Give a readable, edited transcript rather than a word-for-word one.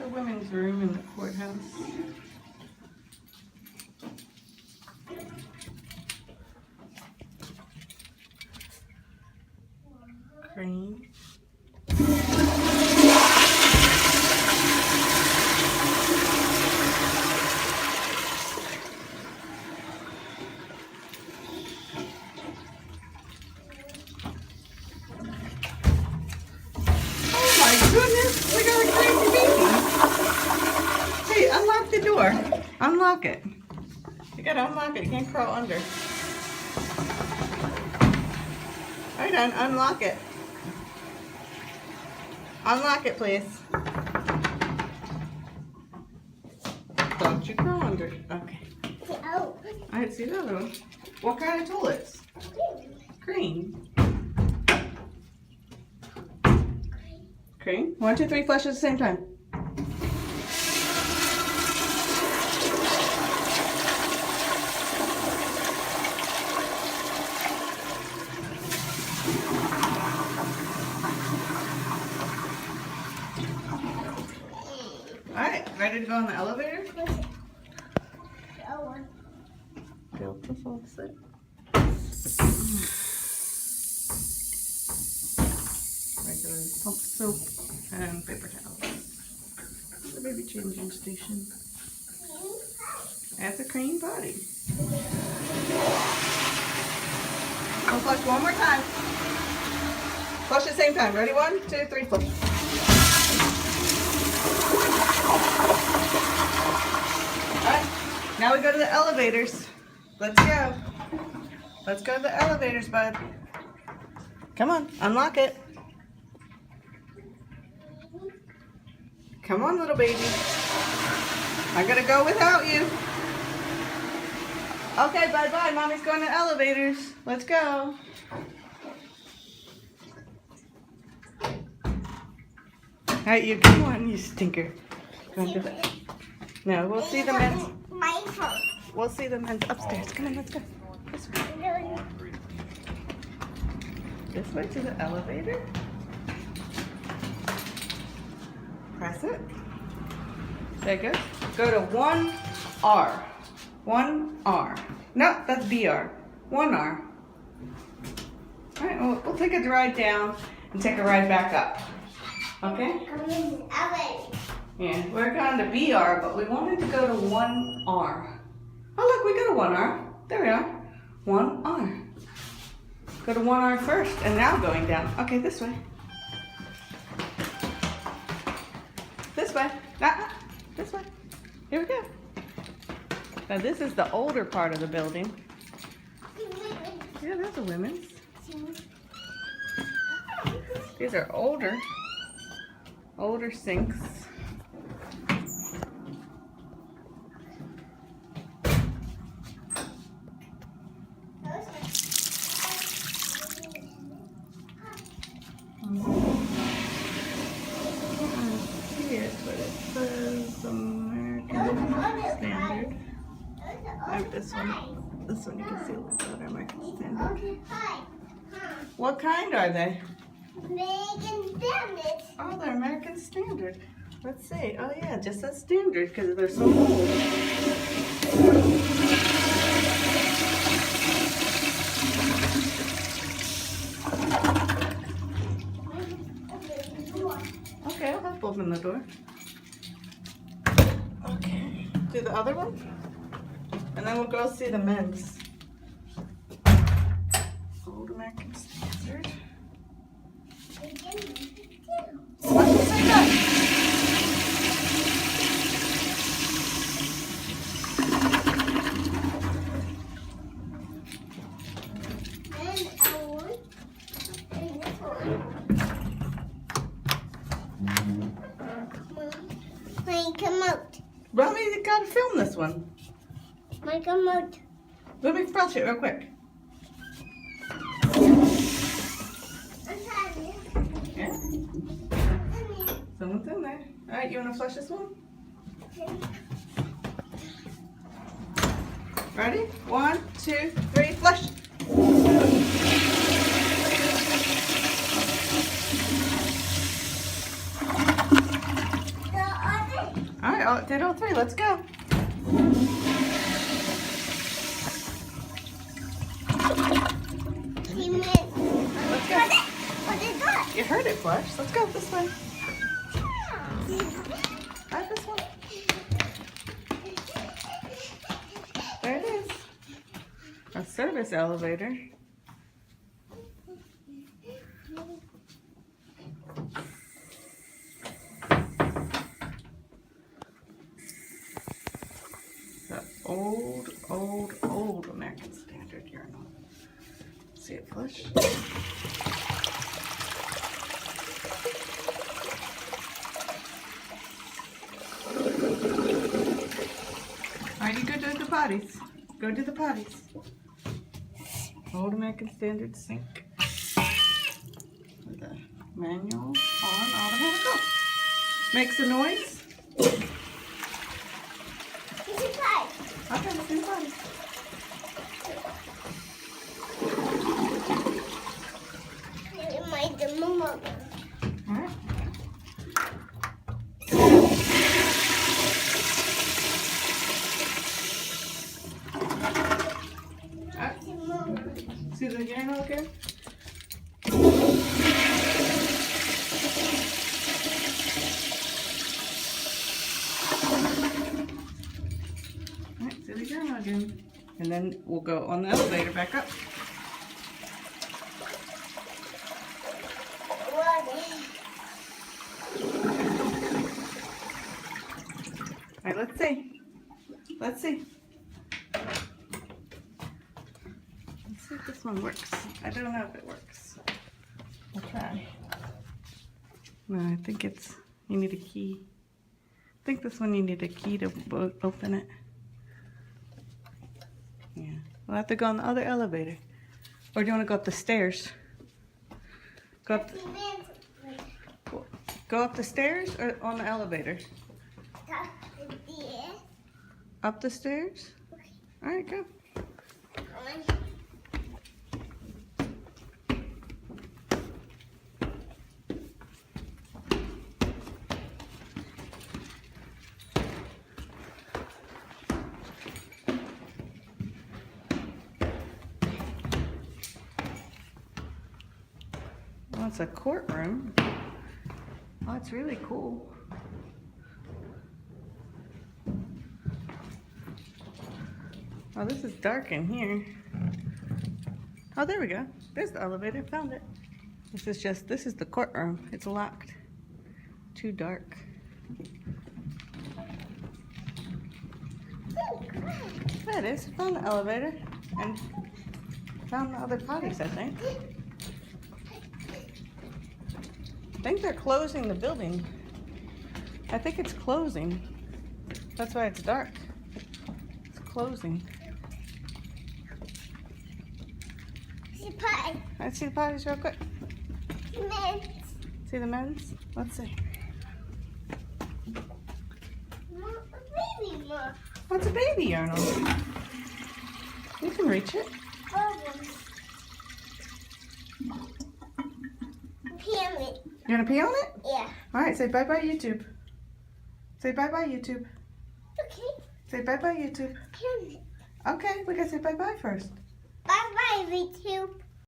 the women's room in the courthouse. Crane. Goodness, we got a crazy baby. Hey, unlock the door. Unlock it. You gotta unlock it. You can't crawl under. Alright, then, unlock it. Unlock it, please. Don't you crawl under. Okay. Alright, see the other one. What kind of toilets? Green. Cream. 1, 2, 3, flush at the same time. Alright, ready to go in the elevator? Fill the faucet. Regular pump soap and paper towels. The baby changing station. At the cream potty. I'll flush one more time. Flush at the same time. Ready? 1, 2, 3, flush. Alright, now we go to the elevators. Let's go. Let's go to the elevators, bud. Come on, unlock it. Come on, little baby. I gotta go without you. Okay, bye-bye. Mommy's going to elevators. Let's go. Alright, you come on, you stinker. Go on, do that. No, we'll see the men's. We'll see the men's upstairs. Come on, let's go. This way. This way to the elevator. Press it. There you go. Go to 1R. 1R. No, that's BR. 1R. Alright, we'll take a ride down and take a ride back up. Okay? Yeah, we're going to BR, but we wanted to go to 1R. Oh, look, we go to 1R. There we are. 1R. Go to 1R first, and now going down. Okay, this way. This way. This way. Here we go. Now this is the older part of the building. Yeah, there's a women's. These are older sinks. But it says American Standard. Like this one you can see looks like American Standard. What kind are they? American Standard. Oh, they're American Standard. Let's see. Oh yeah, just as standard because they're so old. Okay, I'll help open the door. Okay, do the other one, and then we'll go see the men's. Old American Standard. What's the same guy? Come out. Mommy, you gotta film this one. Come out. Let me flush it real quick. Yeah? Someone's in there. Alright, you wanna flush this one? Ready? 1, 2, 3, flush! did all three. Let's go. Let's go. What is that? You heard it, Flush. Let's go this way. Right, this one. There it is. A service elevator. The old American Standard urinal. See it, Flush? Alright, you go do the potties. Go do the potties. Old American Standard sink. With a manual on automatic off. Makes a noise. Okay, let's do the potties. Alright. See the urinal again? Alright, see the urinal again. And then we'll go on the elevator back up. Alright, let's see. Let's see. Let's see if this one works. I don't know if it works. I'll try. No, I think it's, you need a key. I think this one you need a key to open it. Yeah. We'll have to go on the other elevator. Or do you want to go up the stairs? Go up the stairs or on the elevator? Up the stairs? Alright, go. Oh, it's a courtroom. Oh, it's really cool. Oh, this is dark in here. Oh, there we go. There's the elevator. Found it. This is the courtroom. It's locked. Too dark. There it is. Found the elevator. And found the other potties, I think. I think they're closing the building. I think it's closing. That's why it's dark. It's closing. Let's see the potties real quick. Men's. See the men's? Let's see. Baby, Mom. What's a baby urinal? You can reach it. Pyramid. You want to pee on it? Yeah. Alright, say bye-bye YouTube. Say bye-bye YouTube. Okay. Say bye-bye YouTube. Pyramid. Okay, we gotta say bye-bye first. Bye bye, YouTube.